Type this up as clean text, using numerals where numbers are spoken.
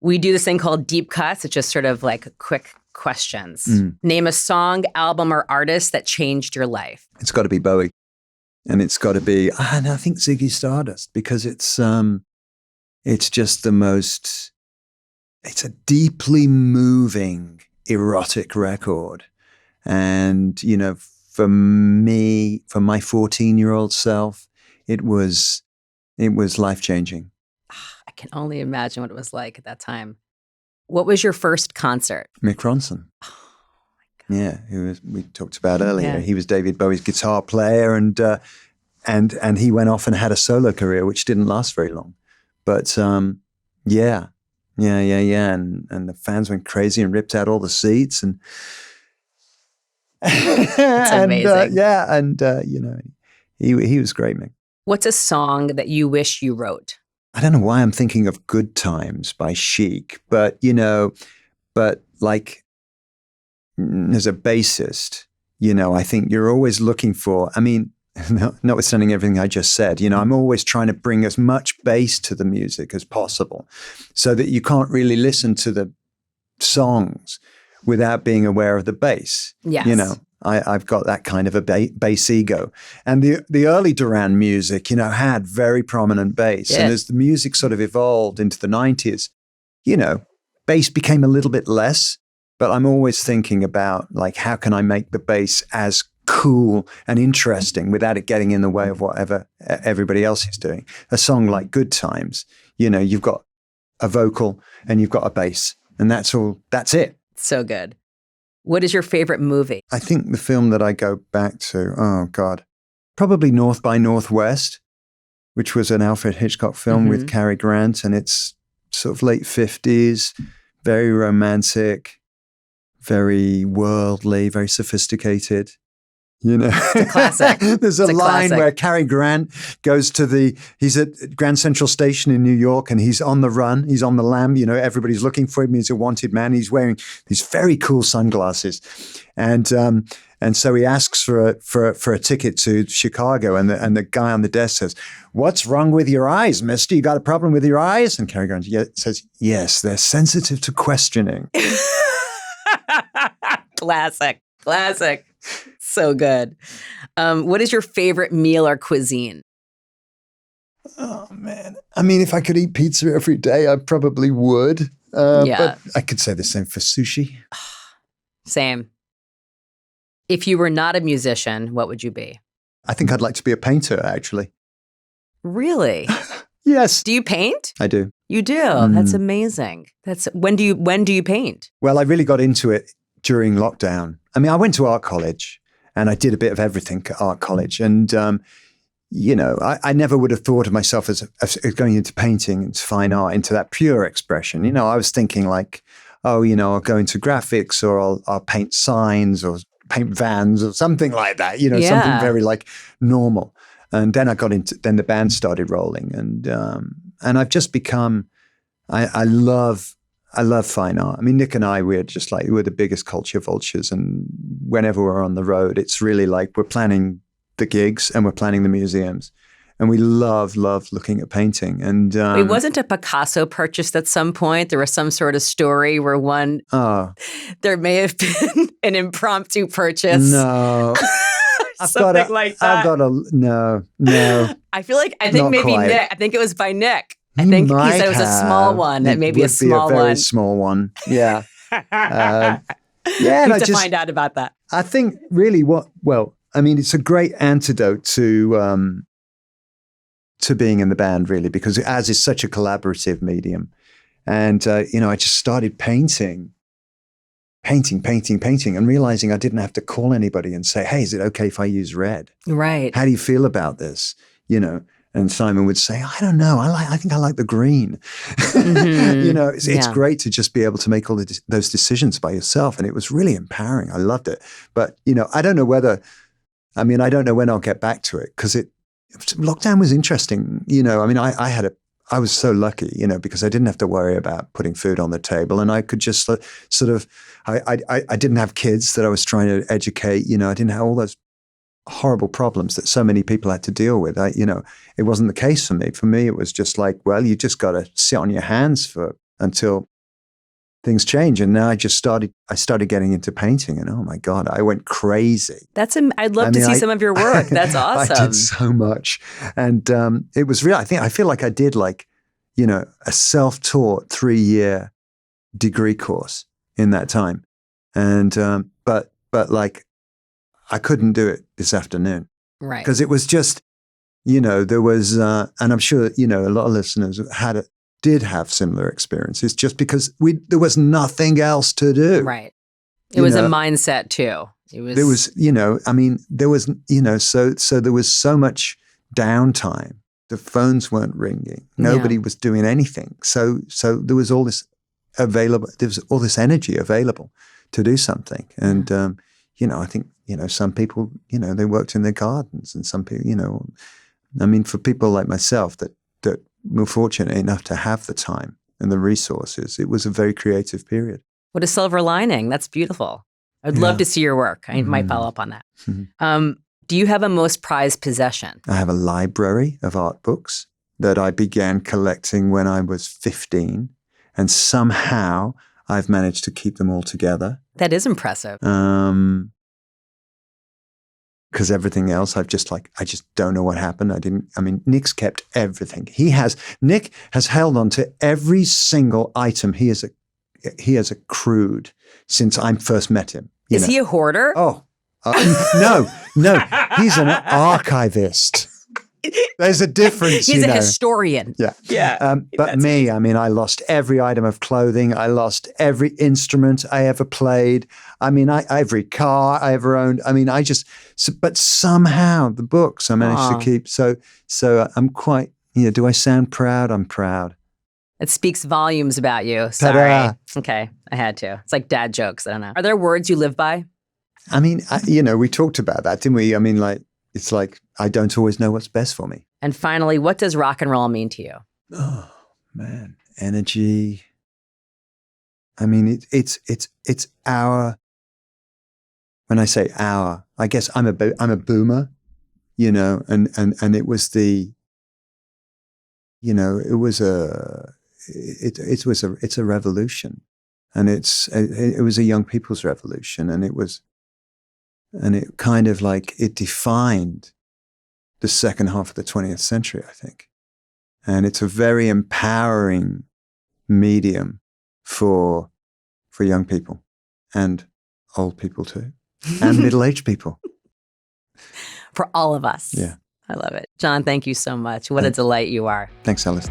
We do this thing called deep cuts. It's just sort of like quick questions. Name a song, album, or artist that changed your life. It's got to be Bowie. And it's got to be, and I think Ziggy Stardust, because it's just the most, it's a deeply moving, erotic record. And, you know, for me, for my 14-year-old self, it was life-changing. I can only imagine what it was like at that time. What was your first concert? Mick Ronson. Oh my God. Yeah, we talked about earlier. Yeah. He was David Bowie's guitar player, and he went off and had a solo career, which didn't last very long. But yeah. And the fans went crazy and ripped out all the seats, and it's amazing. You know, he was great, Mick. What's a song that you wish you wrote? I don't know why I'm thinking of Good Times by CHIC, but, you know, like as a bassist, you know, I think you're always looking for, I mean, notwithstanding everything I just said, you know, I'm always trying to bring as much bass to the music as possible so that you can't really listen to the songs without being aware of the bass. Yes. You know, I've got that kind of a bass ego. And the early Duran music, you know, had very prominent bass. Yeah. And as the music sort of evolved into the 90s, you know, bass became a little bit less. But I'm always thinking about, like, how can I make the bass as cool and interesting without it getting in the way of whatever everybody else is doing. A song like Good Times, you know, you've got a vocal and you've got a bass. And that's it. So good. What is your favorite movie? I think the film that I go back to, oh God, probably North by Northwest, which was an Alfred Hitchcock film with Cary Grant, and it's sort of late 50s, very romantic, very worldly, very sophisticated. You know, it's a classic. There's a line where Cary Grant goes to he's at Grand Central Station in New York, and he's on the run. He's on the lam. You know, everybody's looking for him. He's a wanted man. He's wearing these very cool sunglasses, and so he asks for a ticket to Chicago, and the guy on the desk says, "What's wrong with your eyes, mister? You got a problem with your eyes?" And Cary Grant says, "Yes, they're sensitive to questioning." Classic. So good. What is your favorite meal or cuisine? Oh, man. I mean, if I could eat pizza every day, I probably would. But I could say the same for sushi. Same. If you were not a musician, what would you be? I think I'd like to be a painter, actually. Really? Yes. Do you paint? I do. You do? That's amazing. When do you paint? Well, I really got into it during lockdown. I mean, I went to art college and I did a bit of everything at art college. And, you know, I never would have thought of myself as going into painting, into fine art, into that pure expression. You know, I was thinking like, oh, you know, I'll go into graphics, or I'll paint signs or paint vans or something like that, you know, something very like normal. And then then the band started rolling, and I've just become, I love fine art. I mean, Nick and I, we're the biggest culture vultures. And whenever we're on the road, it's really like we're planning the gigs and we're planning the museums. And we love looking at painting. And it wasn't a Picasso purchased at some point. There was some sort of story where there may have been an impromptu purchase. No. No. I think maybe quite. Nick. I think it was by Nick. I think he said it was a small one. That maybe a small one. A very small one. Yeah. Yeah. And I just find out about that. I think really it's a great antidote to being in the band, really, because as is such a collaborative medium. And, you know, I just started painting and realizing I didn't have to call anybody and say, hey, is it okay if I use red? Right. How do you feel about this? You know, and Simon would say, I don't know. I think I like the green. Mm-hmm. You know, it's great to just be able to make all those decisions by yourself. And it was really empowering. I loved it. But, you know, I don't know when I'll get back to it, because lockdown was interesting. You know, I mean, I was so lucky, you know, because I didn't have to worry about putting food on the table, and I could just sort of, I didn't have kids that I was trying to educate, you know, I didn't have all those horrible problems that so many people had to deal with. You know, it wasn't the case for me. For me, it was just like, well, you just got to sit on your hands for until things change. And now I started getting into painting, and oh my God, I went crazy. I'd love to see some of your work. That's awesome. I did so much. And it was real. I feel like I did a self-taught 3-year degree course in that time. And, but like, I couldn't do it this afternoon. Right. Because it was just, there was, and I'm sure, a lot of listeners did have similar experiences just because there was nothing else to do. Right. It was a mindset too. There was, so there was so much downtime. The phones weren't ringing. Nobody was doing anything. So there was all this energy available to do something. And, I think, some people, they worked in their gardens, and some people, for people like myself that were fortunate enough to have the time and the resources, it was a very creative period. What a silver lining. That's beautiful. I'd love to see your work. I might follow up on that. Do you have a most prized possession? I have a library of art books that I began collecting when I was 15, and somehow I've managed to keep them all together. That is impressive. Because everything else, I just don't know what happened. Nick's kept everything. Nick has held on to every single item he has accrued since I first met him. Is he a hoarder? Oh, no. He's an archivist. There's a difference. He's a historian. Yeah. But me, I lost every item of clothing. I lost every instrument I ever played. Every car I ever owned. But somehow the books I managed to keep. So I'm quite, do I sound proud? I'm proud. It speaks volumes about you. Sorry. Ta-da. Okay. I had to. It's like dad jokes. I don't know. Are there words you live by? We talked about that, didn't we? It's like, I don't always know what's best for me. And finally, what does rock and roll mean to you? Oh, man. Energy. It's our, when I say our, I guess I'm a boomer, and it was it's a revolution, and it was a young people's revolution, and it kind of it defined the second half of the 20th century, I think. And it's a very empowering medium for young people, and old people too, and middle-aged people. For all of us. Yeah. I love it. John, thank you so much. What a delight you are. Thanks, Alice.